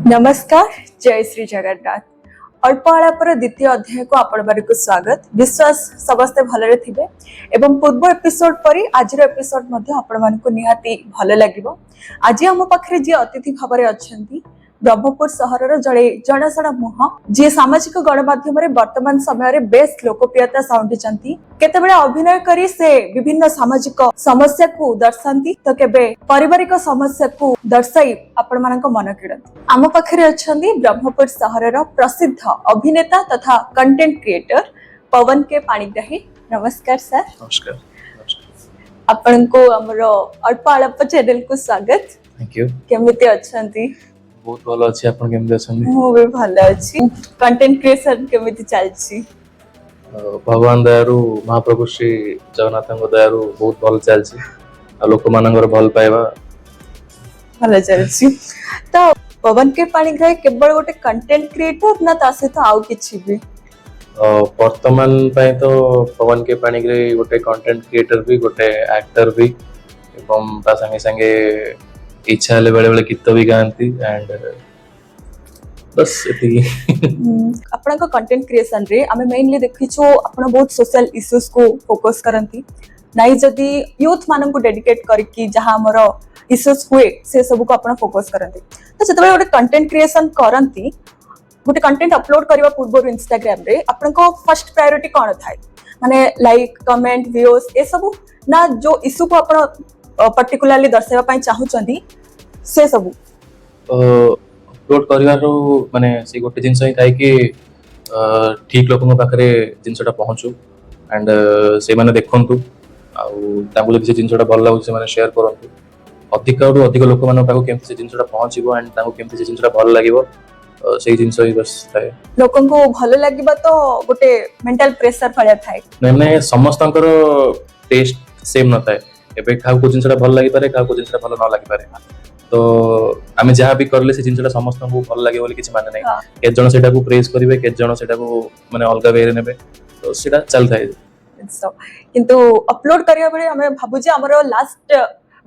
नमस्कार जय श्री जगन्नाथ अल्प आलापर द्वितीय अध्याय को आपण स्वागत विश्वास समस्ते भलरे थिबे एवं पूर्व एपिसोड परी आज एपिसोड मध्ये आपण मानकु निहाती भल लागिबो। आज हम पाखरे जे अतिथि भाबरे अछंती ब्रह्मपुर सहरर जड़े जनाशुना मुह जी सामाजिक गणमाध्यम वर्तमान समय बेस लोकप्रियता साउंटिचंती केतेबेले अभिनय करी से विभिन्न सामाजिक समस्या को दर्शांती तो केबे पारिवारिक समस्या को दर्शाई आपण मानक मन किड़ती। आम पाखरे अछंती ब्रह्मपुर सहरर प्रसिद्ध अभिनेता तथा कंटेंट क्रिएटर पवन के पाणिग्राही। नमस्कार सर। नमस्कार। आपण को हमर अल्प आलाप चैनल को स्वागत। Thank you. केमिति अछंती? बहुत भलो अछि। आपण केमिति अछंती? मु भी भलो अछि। कंटेंट क्रिएशन केमिति चलछि? भगवान दयारु महाप्रभु श्री जगन्नाथଙ୍କ दयारु बहुत भल चलछि आ लोक मानकर भल पाइबा भलो चलछि। तो पवन के पाणिग्राही केवल गोटे कंटेंट क्रिएटर ना ता सहित आउ किछि भी? वर्तमान पय तो पवन के पाणिग्राही गोटे कंटेंट क्रिएटर भी गोटे एक्टर भी एवं ता संगे संगे इच्छा ले बेले बेले गीत भी गाती एंड बस एती। आपन को कंटेंट क्रिएशन रे हमें मेनली देखिछो आपन बहुत सोशल इश्यूज को फोकस करंती नाही जदी यूथ मानन को डेडिकेट करकी जहां हमर इश्यूज हुए से सब को आपन फोकस करंती। तो जतबे गोटे कंटेंट क्रिएशन करंती गोटे कंटेंट अपलोड करबा पूर्व इंस्टाग्राम रे आपन को फर्स्ट प्रायोरिटी कोन थाय माने लाइक कमेंट व्यूज ए सब ना जो इश्यू को आपन पर्टिकुलरली दर्शाइबा पई चाहुचंदी से सब अपलोड करिवारो माने से गोटे जिंस ही थाय कि ठीक लोकन पाखरे जिंसटा पहुंचू एंड से माने देखंतु आ ताबुले जे जिंसटा भल लागु से माने शेयर करंतु अधिकरू अधिक लोक मान पाखु केमति से जिंसटा पहुंचीबो एंड ताको केमति से जिंसटा भल लागिबो से जिंस ही बस थाय। लोकन को भल लागिबा तो गोटे मेंटल प्रेशर फळ्या थाय नै समस्तंकर टेस्ट सेम न थाय एबे खाउ को जिंसटा भल लागि पारे खाउ को जिंसटा भल न लागि पारे तो आमे जहा भी करले से जिंसटा समस्त को भल लागि बोली किछ माने नै के जण सेटा को प्रेज करिवे के जण सेटा को माने अलगा वे रे नेबे तो सेटा चल थाय। किंतु अपलोड करिया बेले हमें भाबु जे हमरो लास्ट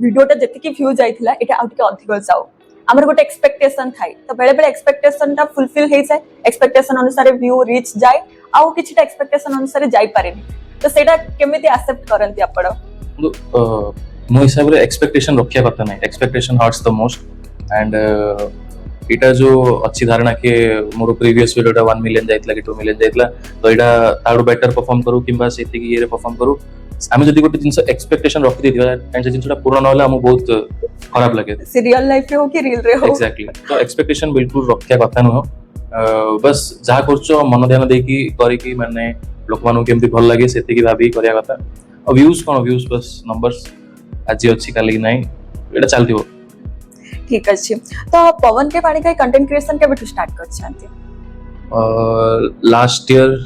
वीडियोटा जति की व्यू जाइथिला एटा आउट के अधिक जाऊ हमर गोटे एक्सपेक्टेशन थाई तो बेले बेले एक्सपेक्टेशन ता फुलफिल हे जाय एक्सपेक्टेशन अनुसार व्यू रीच जाय आउ किछटा एक्सपेक्टेशन अनुसार जाई पारेनी तो सेटा केमिति एक्सेप्ट करंती आपण? मो हिसाब रे एक्सपेक्टेशन रखिया कथा नै expectation hertz the most and इटा जो अच्छी धारणा के मोर प्रीवियस वीडियोटा 1 मिलियन जाइतला कि 2 मिलियन जाइतला तो इटा ताडो बेटर परफॉर्म करू किबा सेति की ये रे परफॉर्म करू आमे जदी गोटे जिंस एक्सपेक्टेशन रखि देथिबा एंड से जिंसटा पूर्ण न होला हम बहुत खराब लागे से रियल लाइफ रे हो कि रील रे हो एग्जैक्टली तो एक्सपेक्टेशन बिल्कुल रखिया कथा न हो बस जहा करछो मन ध्यान देकी करी की माने लोक मानु केमति भल लागे सेति की भाबी करिया कथा और व्यूज कोन व्यूज बस नंबर्स आज अछि काली की नाही एटा चलतिबो ठीक अछि। तो Pawan K Panigrahi content creation केबे स्टार्ट करछanti? Last year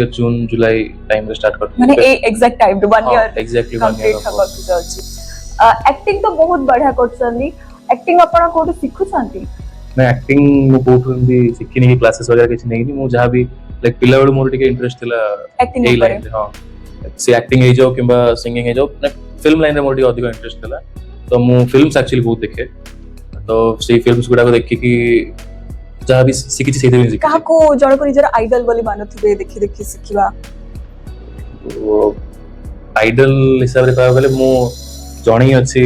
June July time रे स्टार्ट करथि माने ए exact time 1 year exactly 1 year acting तो बहुत बढ़िया करछंती एक्टिंग आपण कोड सिखुछंती? मैं एक्टिंग मु बहुत भी सिखिनी की क्लासेस वगैरह किछ नहीं मु जहां भी लाइक पिला बेले मोर टिके इंटरेस्ट थिला एक्टिंग ए लाइन रे। हां से एक्टिंग हे जो किबा सिंगिंग हे जो फिल्म लाइन रे मोर टिके अधिक इंटरेस्ट थिला तो मु फिल्म्स एक्चुअली बहुत देखे तो से फिल्म्स गुडा को देखि कि जहां भी सिखि से दे सिखि काहा को जण को निजर आइडल बोली मानथिबे देखि देखि सिखिबा आइडल हिसाब रे कहबा गेले मु जणी अछि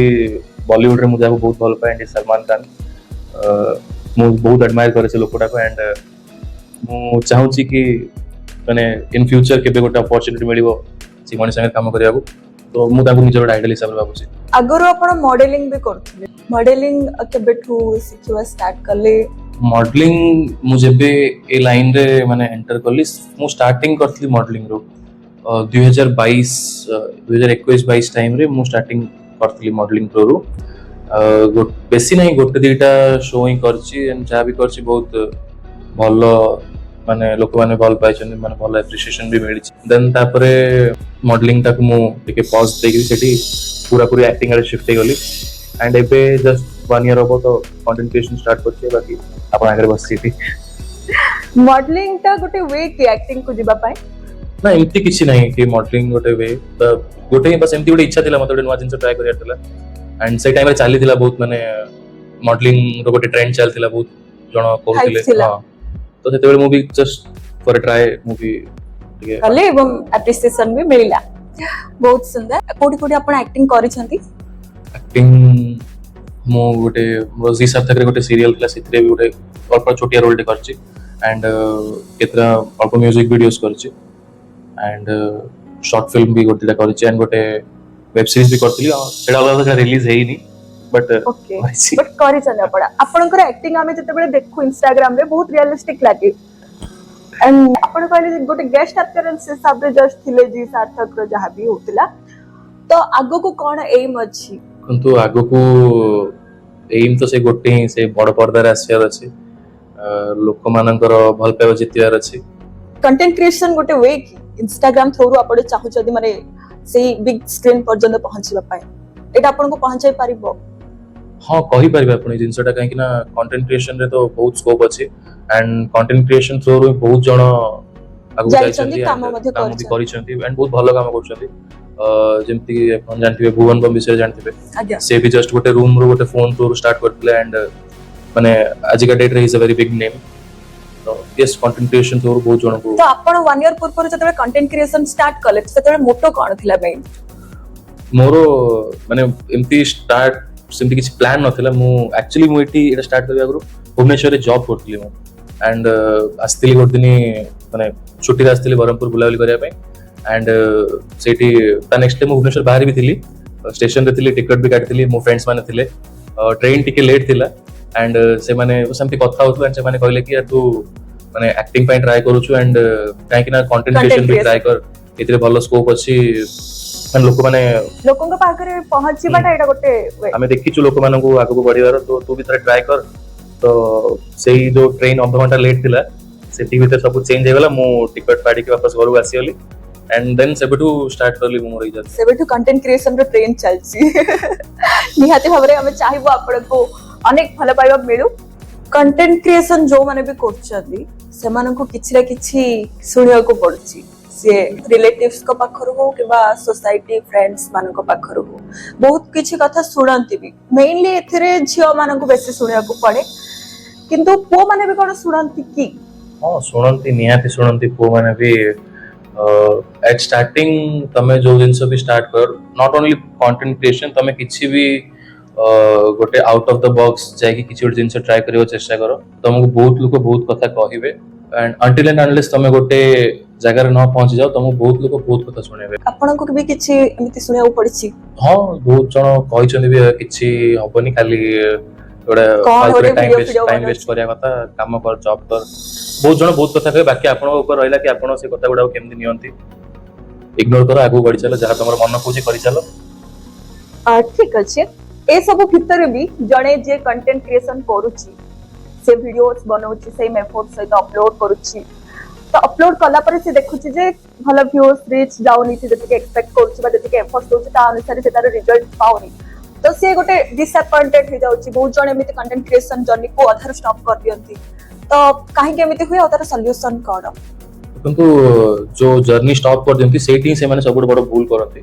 बॉलीवुड रे मु जाको बहुत भल पाए सलमान खान मु बहुत एडमायर करे से लोकटा को एंड मु चाहू छी कि माने इन फ्यूचर केबे गोटे अपॉर्चुनिटी मिलिबो सी मनी संगे काम करिया तो मु ताको निजर आइडल हिसाब रे बाबू छी। अगर आपण मॉडलिंग भी करथिले मॉडलिंग केबेठू सिखिवा स्टार्ट करले? मॉडलिंग मु जेबे ए लाइन रे माने एंटर करली मु स्टार्टिंग करथली मॉडलिंग रो 2021 टाइम रे मु स्टार्टिंग करथली मॉडलिंग प्रो रो बेसी नहीं गोटे दीटा शो ही करची एंड जा भी करची बहुत भलो माने लोक माने भल पाइछन माने भल एप्रिसिएशन भी मिली देन तापरे मॉडलिंग तक मु टिके पॉज देगी सेठी पूरा पूरी एक्टिंग रे शिफ्ट गली एंड एबे जस्ट 1 ईयर हो तो कंटेंट क्रिएशन स्टार्ट करछे बाकी आपण आगे बस सीटी मॉडलिंग ता गोटे वे की एक्टिंग को जिबा पाए ना एमती किछि नहीं कि मॉडलिंग गोटे वे गोटे बस एमती गोटे इच्छा थिला मते गोटे नवा जिंस ट्राई करिया थिला एंड से टाइम रे चाली थिला बहुत माने मॉडलिंग रो गोटे ट्रेंड चलथिला बहुत जण कहउथिले Hype थिला। हां तो सेतेबेले movie just for a try movie ठीक कले एवं एप्रिसिएशन भी मिलिला बहुत सुंदर कोठी कोठी आपण एक्टिंग करिसंती एक्टिंग मो गोटे मो जी सार्थक रे गोटे सीरियल क्लास इतरे भी गोटे अल्प छोटिया रोल टे करछि एंड केतरा अल्प म्यूजिक वीडियोस करछि एंड शॉर्ट फिल्म भी गोटे करछि एंड गोटे वेब सीरीज भी करथिली सेडा अलग रिलीज हेइनी बट ओके बट करिसंती आपण आपणकर एक्टिंग आमे जतेबेले देखु इंस्टाग्राम रे बहुत रियलिस्टिक लागे एंड आपण कहले गोटे गेस्ट अपीयरेंस हिसाब रे जस्ट थिले जी सार्थक रो जहा भी होतिला तो आगो को कोन एम अछि किंतु आगो को एम तो से गोटे ही से बड़ पर्दार आसियार अछि लोक मानकर भल पाइबा जितियार अछि कंटेंट क्रिएशन गोटे वे की इंस्टाग्राम थ्रू आपण चाहू जदी माने सेही बिग स्क्रीन पर्यंत पहुंचबा पाए एटा आपण को पहुंचाई परिबो हाँ कहि परिबा आपण जिंसटा काहे कि ना कंटेंट क्रिएशन रे तो बहुत स्कोप अछि एंड कंटेंट क्रिएशन थ्रू रो बहुत जण आगु जाइछंती, जाइछंती काम मध्य काम भी करिछंती। करिछंती एंड बहुत भलो काम करछंती जेमति कि आपण जानथिबे भुवन बम विषय जानथिबे आज्ञा से भी जस्ट गोटे रूम रो गोटे फोन थ्रू स्टार्ट करथिले एंड माने आज का डेट रे is a very big name तो यस कंटेंट क्रिएशन थ्रू बहुत जण को तो आपण 1 ईयर पूर्व जतबे कंटेंट क्रिएशन स्टार्ट कले सेतबे मोटो कोन थिला भाई मोरो माने एमती स्टार्ट सिम्पली किसी प्लान नथिला मु एक्चुअली मु एटी एटा स्टार्ट करबा गुरु भुवनेश्वर रे जॉब करथली मु एंड आस्तिली गोटे दिन माने छुट्टी आस्तिली बरहमपुर बुलाबुली करिया पे एंड सेठी ता नेक्स्ट डे मु भुवनेश्वर बाहर भी थिली स्टेशन रे थिली टिकट भी काटथिली मो फ्रेंड्स माने थिले ट्रेन टिके लेट थिला एंड से माने सेमती कथा होतु एंड से माने कहले कि यार तू माने एक्टिंग पे ट्राई करूछु एंड काहे कि ना कंटेंट क्रिएशन भी ट्राई कर इतरे भलो स्कोप अछि मन लोक माने लोकन के पाखरे पहुंचीबाटा एटा गोटे वे हमें देखिछु लोक मानन को आगु को बढ़िवार तो तू भी ट्राई कर तो सेही जो ट्रेन अध घंटा लेट थिला सेठी भीतर सब चेंज हे गला मु टिकट पाडी के वापस घर आसी गली एंड देन सेबटू स्टार्ट करली मु मोर इजा सेबेठु कंटेंट क्रिएशन रो ट्रेन चलची निहाती भाबरे हमें चाहबो आपण को अनेक भलो पाइबा मिलु कंटेंट क्रिएशन जो माने भी करछथि से मानन को किछि ना किछि सुनिया को पड़छि से रिलेटिव्स को पाखरु हो किबा सोसाइटी फ्रेंड्स मानन को पाखरु हो बहुत किछि कथा सुनंती भी मेनली एथिरे झियो मानन को बेसी सुनिया को पड़े किंतु पो माने भी कोन सुनंती की हां सुनंती निहाती सुनंती पो माने भी एट स्टार्टिंग तमे जो जिंस भी स्टार्ट कर नॉट ओनली कंटेंट क्रिएशन तमे किछि भी गोटे आउट ऑफ द बॉक्स जाय कि किछि जिंस ट्राई करियो चेष्टा करो तुमको बहुत लोक बहुत कथा कहिबे एंड अंटिल एंड अनलेस तमे गोटे जगह रे न पहुंच जाओ तुमको बहुत लोक बहुत कथा सुनेबे आपण को भी किछि एमिति सुनिया पड़छि हां बहुत जण कहिछन भी किछि हबनी खाली गोटे कौन फालतू गोटे टाइम video वेस्ट बनाउछि। करिया कथा काम कर जॉब कर बहुत जण बहुत कथा कहे बाकी आपण ऊपर रहला कि आपण से कथा गुडा केमति नियंती इग्नोर करो आगु बढ़ी चलो जहां तमर मन खोजी करि चलो ठीक अछि ए सब भितर भी जणे जे कंटेंट क्रिएशन करूची से वीडियोस बनाउची सेम एफर्ट सहित अपलोड करूची तो अपलोड कला पर से देखुची जे भलो व्यूज रीच जाउनी से जति एक्सपेक्ट करूची बा जति एफर्ट दोची ता अनुसार से तार रिजल्ट पाउनी तो से गोटे डिसअपॉइंटेड हो जाउची बहुत जण एमिति कंटेंट क्रिएशन जर्नी को अधार स्टॉप कर दियंती तो काहे के एमिति हुए और सॉल्यूशन कोन किंतु जो जर्नी स्टॉप कर दियंती सेठी से माने सबुठ बड़ भूल करते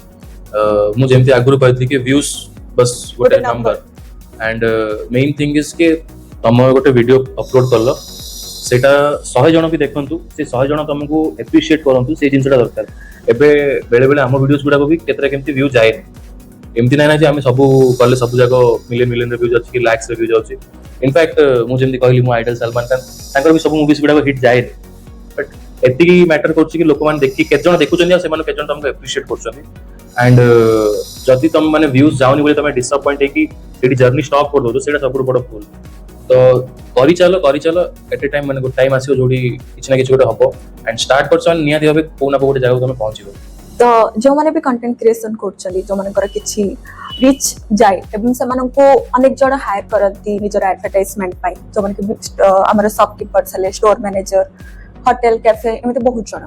मु जेमति आगुरु कहथि कि व्यूज बस गोटे गोटे number। Number and main thing is के तुम गोटे वीडियो अपलोड करलो सेटा 100 जण भी देखंतु से 100 जण तुमको एप्रिशिएट करंतु से जिंसटा दरकार एबे बेले बेले हम वीडियोस गुडा को भी केतरा केमति व्यू जाय एमति नै ना जे हम सब करले सब जगह मिलियन मिलियन व्यूज अछि कि लाख्स व्यूज अछि इनफैक्ट मु जेमति कहली मु आइडल सलमान खान तांकर भी सब मूवीज गुडा को हिट जाय बट एति मैटर करछि कि लोक मान देखि केत जण देखुछन या से मान केत जण तुमको एप्रिशिएट करछन एंड जदि तुम माने व्यूज जाउनी बोले तुम डिसअपॉइंट है कि एडी जर्नी स्टॉप कर दो तो सेटा सबुठ बड़ भूल तो करि चलो एट ए टाइम माने गुड टाइम आसीओ जोडी किछ ना किछ गोटे हबो एंड स्टार्ट करछन निया दिबे कोना गोटे जगह तुम पहुंचीबो तो जो माने भी कंटेंट क्रिएशन करछली जो माने कर किछि रीच जाय एवं से माने को अनेक जण हायर करंती निजर एडवर्टाइजमेंट पाई जो माने कि हमर शॉपकीपर छले स्टोर मैनेजर होटल कैफे एमिते बहुत जण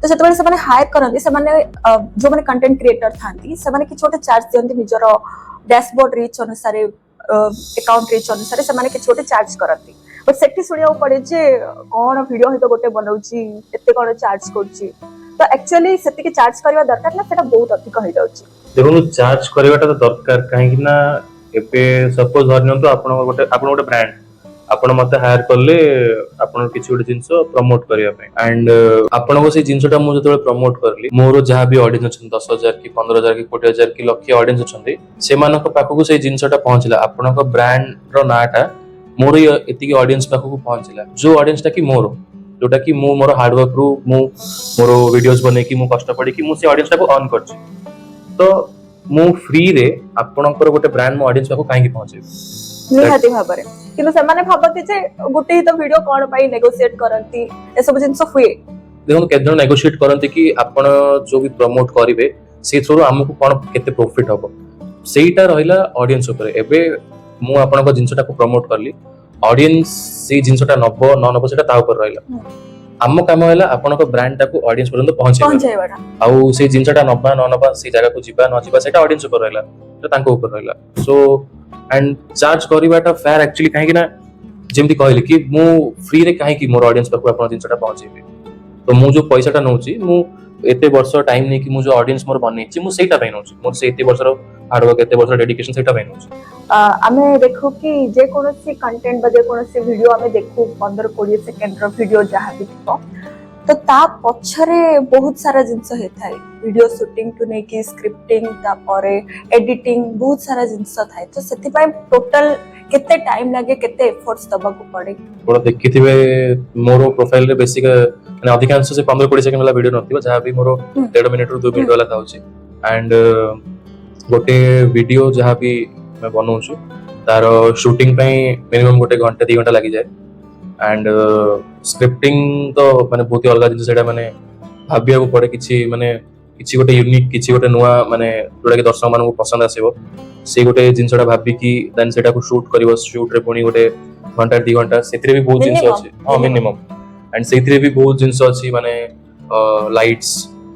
तो जतबे से माने हायर करंती से माने जो माने कंटेंट क्रिएटर थांती से माने कि छोटे चार्ज दियंती निजर डैशबोर्ड रीच अनुसार अकाउंट रीच अनुसार से माने कि छोटे चार्ज करंती बट सेठी सुनिया पड़े जे कोन वीडियो हितो गोटे बनाउची एते कोन चार्ज करची तो एक्चुअली सेति के चार्ज करबा दरकार ना सेटा बहुत अधिक हो जाउची देखो चार्ज करवाटा तो दरकार काहे कि ना ଏବେ ସପୋଜ ଧରିନିଅନ୍ତୁ ଆପଣ ଗୋଟେ ବ୍ରାଣ୍ଡ ଆପଣ ମତେ ହାयर କଲେ ଆପଣ କିଛି ଗୋଟେ ଜିନିଷ ପ୍ରମୋଟ କରିବା ପାଇଁ ଆଣ୍ଡ ଆପଣଙ୍କ ସେଇ ଜିନିଷଟା ମୁଁ ଯେତେବେଳେ ପ୍ରମୋଟ କଲି ମୋର ଯାହା ବି ଅଡିଏନ୍ସ ଅଛନ୍ତି 10,000 କି 15,000 କି 20,000 କି ଲକ୍ଷେ ଅଡିଏନ୍ସ ଅଛନ୍ତି ସେମାନଙ୍କ ପାଖକୁ ସେଇ ଜିନିଷଟା ପହଞ୍ଚିଲା ଆପଣଙ୍କ ବ୍ରାଣ୍ଡର ନାଁଟା ମୋର ଏତିକି ଅଡିଏନ୍ସ ପାଖକୁ ପହଞ୍ଚିଲା ଯୋଉ ଅଡିଏନ୍ସଟା କି ମୋର ଯୋଉଟା କି ମୁଁ ମୋର ହାର୍ଡୱାର୍କରୁ ମୁଁ ମୋର ଭିଡିଓଜ ବନେଇକି ମୁଁ କଷ୍ଟ ପଡିକି ମୁଁ ସେ ଅଡିଏନ୍ସଟାକୁ ଅନ୍ କରିଛି ତ ମୁଁ ଫ୍ରିରେ ଆପଣଙ୍କର ଗୋଟେ ବ୍ରାଣ୍ଡ ମୋ ଅଡିଏନ୍ସ ପାଖକୁ କାହିଁକି ପହଞ୍ଚେଇବି ନିହାତି ଭାବରେ କିନ୍ତୁ ସେମାନେ ଭାବନ୍ତି ଯେ ଗୋଟେ ହିଁ ତ ଭିଡିଓ କଣ ପାଇଁ ନେଗୋସିଏଟ କରନ୍ତି ଏସବୁ ଜିନିଷ ହୁଏ ଦେଖନ୍ତୁ କେତେ ଜଣ ନେଗୋସିଏଟ କରନ୍ତି କି ଆପଣ ଯୋଉ ବି ପ୍ରମୋଟ କରିବେ ସେଇଥିରୁ ଆମକୁ କଣ କେତେ ପ୍ରଫିଟ ହବ ସେଇଟା ରହିଲା ଅଡିଏନ୍ସ ଉପରେ ଏବେ ମୁଁ ଆପଣଙ୍କ ଜିନିଷଟାକୁ ପ୍ରମୋଟ କଲି ଅଡିଏନ୍ସ ସେଇ ଜିନିଷଟା ନବ ନ ନବ ସେଇଟା ତା ଉପରେ ରହିଲା ଆମ କାମ ହେଲା ଆପଣଙ୍କ ବ୍ରାଣ୍ଡଟାକୁ ଅଡିଏନ୍ସ ପର୍ଯ୍ୟନ୍ତ ପହଞ୍ଚେଇବାଟା ଆଉ ସେଇ ଜିନିଷଟା ନବା ନ ନବା ସେଇ ଜାଗାକୁ ଯିବା ନ ଯିବା ସେଇଟା ଅଡିଏନ୍ସ ଉପରେ ରହିଲା ସେଇଟା ତାଙ୍କ ଉପରେ ରହିଲା ସୋ ଆଣ୍ଡ ଚାର୍ଜ କରିବାଟା ଫେୟାର ଆକ୍ଚୁଆଲି କାହିଁକି ନା ଯେମିତି କହିଲି କି ମୁଁ ଫ୍ରିରେ କାହିଁକି ମୋର ଅଡିଏନ୍ସ ପାଖକୁ ଆପଣ ଜିନିଷଟା ପହଞ୍ଚେଇବି ତ ମୁଁ ଯୋଉ ପଇସାଟା ନଉଛି ମୁଁ ଏତେ ବର୍ଷ ଟାଇମ ନେଇକି ମୁଁ ଯୋଉ ଅଡିଏନ୍ସ ମୋର ବନେଇଛି ମୁଁ ସେଇଟା ପାଇଁ ନଉଛି ମୋର ସେ ଏତେ ବର୍ଷର ହାର୍ଡୱାର୍କ ଏତେ ବର୍ଷର ଡେଡିକେସନ ସେଇଟା ପାଇଁ ନଉଛି ଆମେ ଦେଖୁ କି ଯେକୌଣସି କଣ୍ଟେଣ୍ଟ ବା ଯେକୌଣସି ଭିଡିଓ ଆମେ ଦେଖୁ 15-20 ସେକେଣ୍ଡର ଭିଡିଓ ଯାହା ବି ଥିବ ତ ତା ପଛରେ ବହୁତ ସାରା ଜିନିଷ ହେଇଥାଏ ଭିଡିଓ ସୁଟିଂ ଠୁ ନେଇକି ସ୍କ୍ରିପ୍ଟିଂ ତାପରେ ଏଡିଟିଂ ବହୁତ ସାରା ଜିନିଷ ଥାଏ ତ ସେଥିପାଇଁ ଟୋଟାଲ କେତେ ଟାଇମ ଲାଗେ କେତେ ଏଫର୍ଟସ ଦବାକୁ ପଡେ ଆପଣ ଦେଖିଥିବେ ମୋର ପ୍ରୋଫାଇଲରେ ବେସିକ ମାନେ ଅଧିକାଂଶ ସେ 15-20 ସେକେଣ୍ଡ ବାଲା ଭିଡିଓ ନଥିବ ଯାହା ବି ମୋର 1.5 ମିନିଟରୁ 2 ମିନିଟ ବାଲା ଥାଉଛି ଆଣ୍ଡ ଗୋଟେ ଭିଡିଓ ଯାହା ବି ଆମେ ବନଉଛୁ ତାର ସୁଟିଂ ପାଇଁ ମିନିମମ୍ ଗୋଟେ ଘଣ୍ଟା 2 ଘଣ୍ଟା ଲାଗିଯାଏ ଆଣ୍ଡ ସ୍କ୍ରିପ୍ଟିଂ ତ ମାନେ ବହୁତ ଅଲଗା ଜିନିଷ ସେଇଟା ମାନେ ଭାବିବାକୁ ପଡେ କିଛି ମାନେ କିଛି ଗୋଟେ ୟୁନିକ୍ କିଛି ଗୋଟେ ନୂଆ ମାନେ ଯୋଉଟା କି ଦର୍ଶକ ମାନଙ୍କୁ ପସନ୍ଦ ଆସିବ ସେଇ ଗୋଟେ ଜିନିଷଟା ଭାବିକି ଦେନ୍ ସେଇଟାକୁ ସୁଟ୍ କରିବ ସୁଟ୍ରେ ପୁଣି ଗୋଟେ ଘଣ୍ଟା 2 ଘଣ୍ଟା ସେଥିରେ ବି ବହୁତ ଜିନିଷ ଅଛି ହଁ ମିନିମମ୍ ଆଣ୍ଡ ସେଇଥିରେ ବି ବହୁତ ଜିନିଷ ଅଛି ମାନେ ଲାଇଟ୍ସ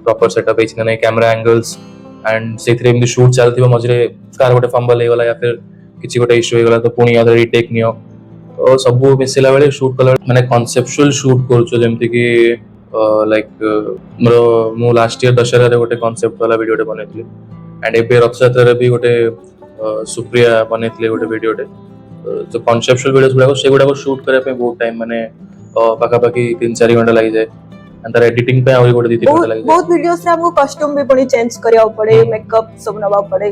ପ୍ରପର ସେଟଅପ୍ ହେଇଛି ନା ନାଇଁ କ୍ୟାମେରା ଆଙ୍ଗଲ୍ସ ଆଣ୍ଡ ସେଇଥିରେ ଏମିତି ସୁଟ୍ ଚାଲିଥିବ ମଝିରେ କାର ଗୋଟେ ଫମ୍ବଲ ହେଇଗଲା ୟା ଫିର କିଛି ଗୋଟେ ଇସ୍ୟୁ ହେଇଗଲା ତ ପୁଣି ଆଉଥରେ ରିଟେକ୍ ନିଅ ତ ସବୁ ମିଶିଲା ବେଳେ ସୁଟ୍ କଲା ମାନେ କନସେପଚୁଆଲ ସୁଟ୍ କରୁଛୁ ଯେମିତି କି ଲାଇକ୍ ମୋର ମୁଁ ଲାଷ୍ଟ ଇୟର ଦଶହରାରେ ଗୋଟେ କନସେପ୍ଟ ବାଲା ଭିଡିଓଟେ ବନେଇଥିଲି ଆଣ୍ଡ ଏବେ ରଥଯାତ୍ରାରେ ବି ଗୋଟେ ସୁପ୍ରିୟା ବନେଇଥିଲେ ଗୋଟେ ଭିଡିଓଟେ जो कॉन्सेप्चुअल वीडियोस गुड़ाक सेगुड़ाक शूट करने पे बहुत टाइम माने पाखापाखि 3-4 घंटा लगी जाए तार एडिटिंग पे आहुरी गोटे 2-3 घंटा लगी जाए बहुत वीडियोस रे हमको कॉस्ट्यूम भी पुणी चेंज करिया पड़े मेकअप सब नवा पड़े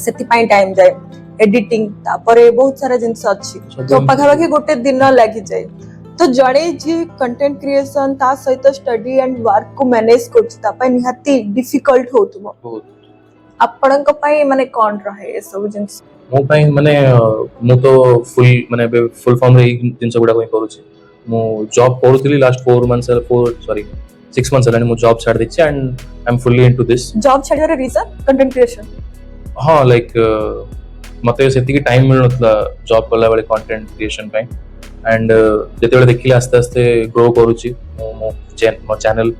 सेति पाई टाइम जाए एडिटिंग तापरे बहुत सारा जिंस अछि तो पाखापाखि गोटे दिन लगी जाए तो जड़े जी कंटेंट क्रिएशन ता सहित स्टडी एंड वर्क को मैनेज करछ ता पय निहाती डिफिकल्ट होतुमो आपणक पय माने कोन रहे ए सब जिंस मो पय माने मु तो फुल माने फुल फॉर्म रे जिंस गुडा को करूची मु जॉब करथली लास्ट 6 मंथ्स हलानी मु जॉब छाड़ दिछि and I am fully into this job छाड़ियार रीजन कंटेंट क्रिएशन हां लाइक मते सेति की टाइम मिल नथला जॉब करला बेले कंटेंट क्रिएशन पे एंड जेते बेले देखिले आस्ते आस्ते ग्रो करूची मो चैनल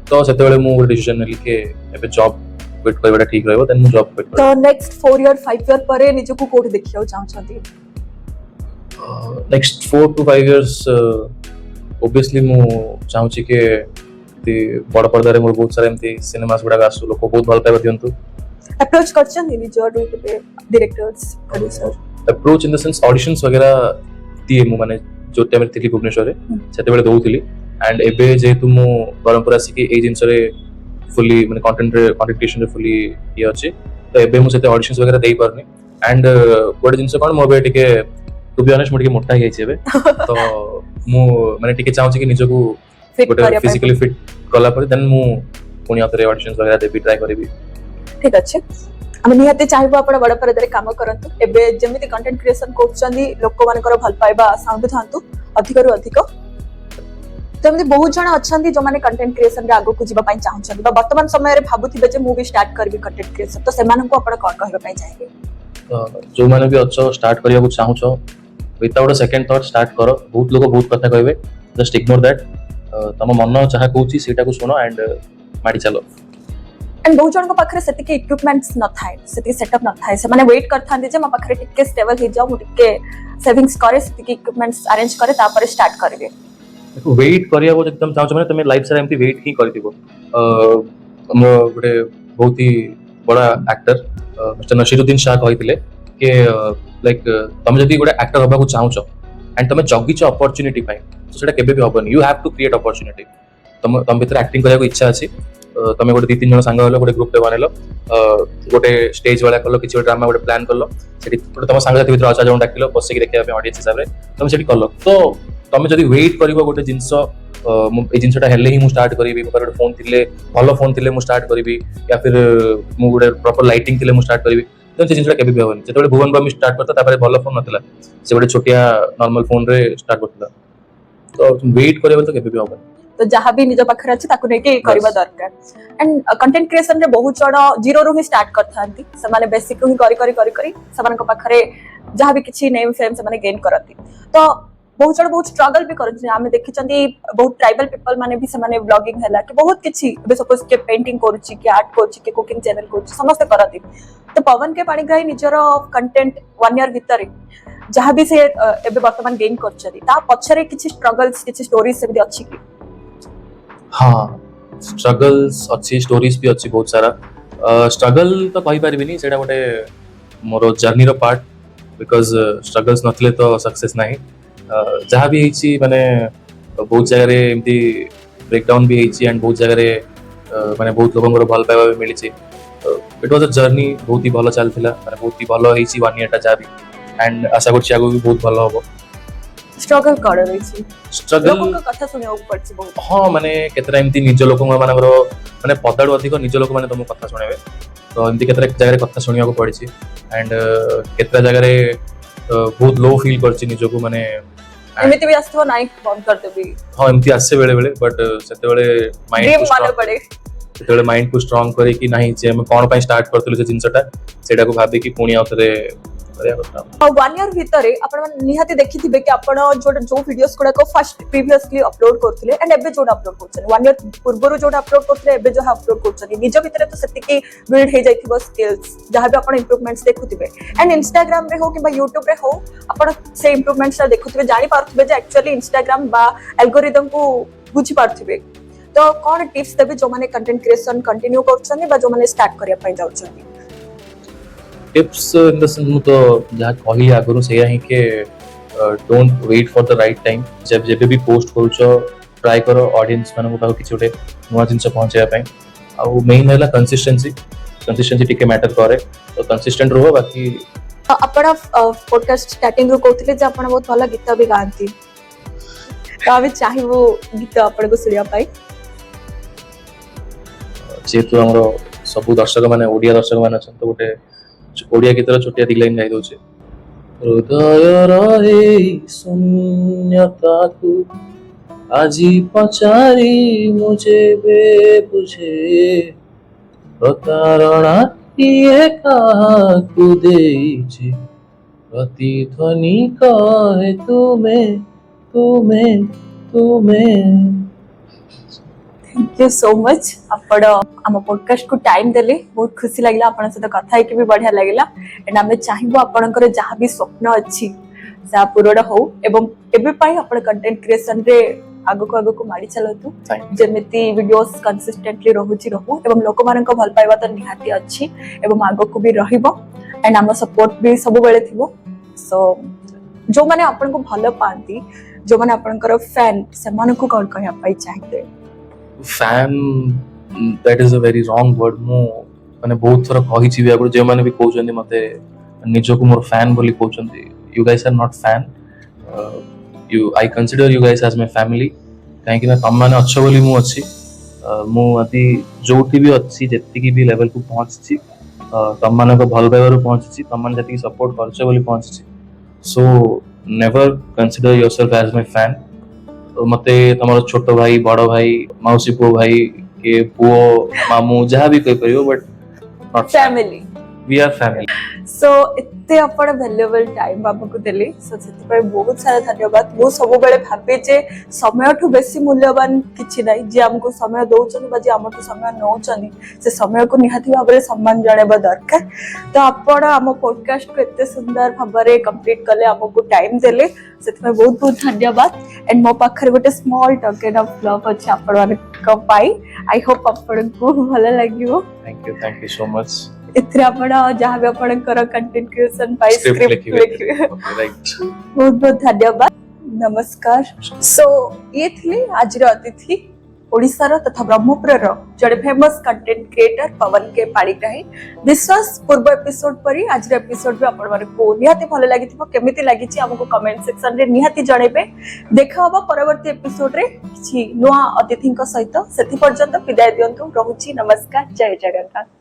तो सेते बेले मु डिसीजन नेली के एबे जॉब क्विट करबा ठीक रहबो देन मु जॉब क्विट कर तो नेक्स्ट 4 इयर 5 इयर परे निजो को कोड देखियो चाहौ छथि नेक्स्ट 4 to 5 years obviously मु चाहू छी के बड़ पर्दा रे मोर बहुत सारा एमती सिनेमास गुडा आसु लोक बहुत भल पाइबा दियंतु अप्रोच करछन निजो यूट्यूब पे directors producer approach in the sense auditions वगैरह दिए मु माने जो टाइम रे थिली भुवनेश्वर रे सेते बेले दउथिली एंड एबे जेतु मु परंपरा सिकी ए जिंस रे फुली माने कंटेंट क्रिएशन रे फुली ये अछि तो एबे मु सेते ऑडिशंस वगैरह देई परनी एंड गोटे जिंस कोन मो बे टिके टू बी ऑनेस्ट मु टिके मोटा गई छेबे तो मु माने टिके चाहू छी कि निजको गोटे फिजिकली फिट कला पर देन मु पुनी आतरे ऑडिशंस वगैरह देबी ट्राई करबी ठीक अछि हम निहाते चाहबो आपण बड़ परदरे काम करंतु एबे जेमिति कंटेंट क्रिएशन करछंदी लोक मानकर भल पाइबा साउंड थांतु अधिक रु अधिक तमते बहुत जण अछंदी जो माने कंटेंट क्रिएशन रे आगो को जीवा पई चाहछंदी बा वर्तमान समय रे भाबुथिबे जे मूवी स्टार्ट करबी कंटेंट क्रिएशन तो सेमान को आपण कोन कहबा पई चाहेबे जो माने भी अच्छो स्टार्ट करिया को चाहछो without a second thought start करो बहुत लोग बहुत कथा कहबे जस्ट इग्नोर दैट तम मन चाहा कहूची सेटा को सुनो एंड माडी चलो एंड बहुत जन को पाखरे सेति के इक्विपमेंट्स न थाए सेति सेटअप न थाए से माने वेट करथांदी जे म पाखरे टिके स्टेबल हे जाऊ टिके सेविंग्स करे सेति के इक्विपमेंट्स अरेंज करे तापर स्टार्ट करबे देखो वेट करिया वो एकदम चाहछ माने तमे लाइफ सारा एमती वेट ही करथिबो हम गोटे बहुत ही बड़ा एक्टर मिस्टर नसीरुद्दीन शाह कहिथिले के लाइक तुम जदि गोटे एक्टर हबाकू चाहूच एंड तुम जगिच अपॉर्चुनिटी पाई तो सेटा केबे भी हबनी you have to create opportunity तुम भीतर एक्टिंग करने को इच्छा अच्छी तुम गोटे 2-3 जन सांग गोटे ग्रुप रे बनैलो गोटे स्टेज वाला कलो किसी ड्रामा गोटे प्लान कलो सेठी तुम सांगसाथी भीतर 4 जन डाकिलो बसिक देखिया ऑडियंस हिसाब रे तुम सेठी कलो तो तुम जदि वेट करिवो गोटे जिंस ए जिनसटा हेले ही मु स्टार्ट करिवि मोर गोटे फोन थिले भलो फोन थिले मु स्टार्ट करिवि या फिर मु गोटे प्रॉपर लाइटिंग थिले मु स्टार्ट करिवि तो से जिनसटा केबे भी होबनी जेतबे भुवन बामी स्टार्ट करता तापर भलो फोन नथिला से गोटे छोटिया नॉर्मल फोन रे स्टार्ट करता तो वेट करिवो तो केबे भी होबनी तो जहाँ भी निज पाखरे अच्छे ताकू नेके करबा दरकार एंड कंटेंट क्रिएशन रे बहुत जण जीरो रु ही स्टार्ट करथांती से माने बेसिक ही करी समान को पाखरे जहाँ भी किछि नेम फेम से माने गेन करती तो बहुत जण बहुत स्ट्रगल भी करथि आमे देखिचंती बहुत ट्राइबल पीपल माने भी से माने ब्लॉगिंग हैला कि बहुत किछि बे सपोज के पेंटिंग करूची कि आर्ट करूची कि कुकिंग चैनल करूची समस्त करती तो पवन के पाणिग्राही निजर कंटेंट 1 ईयर भीतर जहाँ भी से एबे वर्तमान गेन करछथि ता पछरे किछि स्ट्रगल्स किछि स्टोरीज से भी अछि कि हाँ स्ट्रगल्स अच्छी स्टोरीज भी अच्छी बहुत सारा स्ट्रगल तो कहि परिबिनी सेटा गोटे मोर जर्नी रो पार्ट बिकॉज स्ट्रगल्स नथले तो सक्सेस नाही जहाँ भी होइछि माने बहुत जगह रे एमती ब्रेकडाउन भी होइछि एंड बहुत जगह रे माने बहुत लोगन भल पाइबा भी मिलिछि इट वाज अ जर्नी बहुत ही भलो चलथिला माने बहुत ही भलो होइछि 1 ईयर टा जा भी एंड आशा करछि आगो भी बहुत भलो होबो स्ट्रगल कर रही छी स्ट्रगल लोगन का कथा सुनियो पड़छि बहुत हाँ माने केतरा एमती निज लोक मानकर माने पदाडु अधिक निज लोक माने तुम कथा सुनेबे तो एमती केतरा जगह रे कथा सुनिया को पड़छि एंड केतरा जगह रे बहुत लो फील करछि निज को माने एमिति भी आस्थो नाइ बंद कर देबी हाँ एमती आसे बेले बेले बट सेते बेले ड्रीम माने पड़े सेते बेले माइंड को स्ट्रांग करे कि नहीं जे हम कोन पय स्टार्ट करथले से जिंसटा सेटा को भाबे कि पुणी आउतरे करिया करता 1 ईयर भीतर आपण निहाती देखिथिबे कि आपण जो वीडियोस गुडा को फर्स्ट प्रीवियसली अपलोड करथिले एंड एबे जोड अपलोड करछन 1 ईयर पूर्वरो जोड अपलोड करथिले एबे जो अपलोड करछन निज भीतर तो सेति की बिल्ड हे जाइथिबो स्किल्स जहां भी आपण इंप्रूवमेंट्स देखुथिबे एंड इंस्टाग्राम रे हो कि YouTube रे हो आपण से इंप्रूवमेंट्स देखुथिबे जानि पारथिबे जे एक्चुअली इंस्टाग्राम बा एल्गोरिदम को बुझी पारथिबे तो कोन टिप्स देबे जो माने कंटेंट क्रिएशन कंटिन्यू करछन बा जो माने स्टार्ट करिया पय जाउछन टिप्स इन द सेंस मु तो जहाँ कही आगु से ही के don't wait for the right time जब जब भी पोस्ट करूछो ट्राई करो ऑडियंस मानक पाखो किछि गोटे नुआ जिंस पहुंचाया पय आ मेन हैला कंसिस्टेंसी टिके मैटर करे तो कंसिस्टेंट रहो बाकी आपण पॉडकास्ट स्टार्टिंग रो कहथिले जे आपण बहुत भला गीत भी गांती तो आबे चाहिबो गीत आपण को सुनिया पाई जेतु हमरो सब दर्शक माने ओडिया दर्शक माने अछन तो गोटे ओडिया गीतर छोटिया दी लाइन गाई दोचे हृदय रहे शून्यता को आजी पचारी मुझे बेबुझे प्रतारणा किए काकु देइछि प्रतिध्वनि कहे तुम्हें थैंक यू सो मच आपण आम पॉडकास्ट को टाइम देले बहुत खुशी लागला आपण से कथा है कि भी बढ़िया लागला एंड हमें चाहिबो आपनकर जहां भी स्वप्न अछि सा पूर्ण हो एवं एबे पाई आपण कंटेंट क्रिएशन रे आगो को माडी चलतु जेमिति वीडियोस कंसिस्टेंटली रहू एवं लोक मानक भल पाइबा त निहाती अछि एवं आगो को भी रहिबो एंड हम सपोर्ट भी सब बेले थिबो सो जो माने आपण को भल पांती जो माने आपनकर फैन से मन को कोन कहया पाई चाहिए fan that is a very wrong word मु माने बहुत थोड़ा कहि छी बिया जे माने भी कहउछन्ती मते निजो को मोर फैन बोली कहउछन्ती you guys are not fan you I consider you guys as my family काहे कि ना तम माने अच्छो बोली मु अछि मु अति जोटी भी अछि जेति की भी लेवल को पहुंच छी तम माने को भल पाइबार पहुंच छी तम माने जति सपोर्ट करछो बोली पहुंच छी so never consider yourself as my fan मते तमरो छोटो भाई बड़ो भाई मौसी पो भाई के पुओ मामू जहाँ भी कोई करियो but not family we are family so इत्ते आपण वैल्यूएबल टाइम बाबू को देले सो सेति पर बहुत सारा धन्यवाद मु सब बेले भाबे जे समय ठु बेसी मूल्यवान किछि नै जे हमको समय दोउछन बाजी हमठु समय नौछन से समय को निहाती भाबरे सम्मान जणेबा दरकार तो आपण हम पॉडकास्ट को इत्ते सुंदर भाबरे कंप्लीट करले हमको टाइम देले सेति पर बहुत बहुत धन्यवाद एंड मो पाखरे गोटे स्मॉल टोकन ऑफ लव अछि आपण को पाई आई होप आपण को भलो लागियो थैंक यू सो मच एथिरे आपण जहाँ भी आपणकर कंटेंट क्रिएशन पाई स्क्रिप्ट स्क्रिप्ट लिखिबे राइट बहुत बहुत धन्यवाद नमस्कार सो ये थिले आज अतिथि ओडिशार तथा ब्रह्मपुरर जड़े फेमस कंटेंट क्रिएटर पवन के पाणिग्राही विश्वास पूर्व एपिसोड परी आज एपिसोड भी आपण मानकु निहाती भल लागिथिबो केमिति लागिछि हमको कमेंट सेक्शन रे निहाती जणेबे देखा हबा परवर्ती एपिसोड रे किछि नुआ अतिथिंक सहित सेति पर्यंत विदाय दियंतु रहुछि नमस्कार जय जगन्नाथ।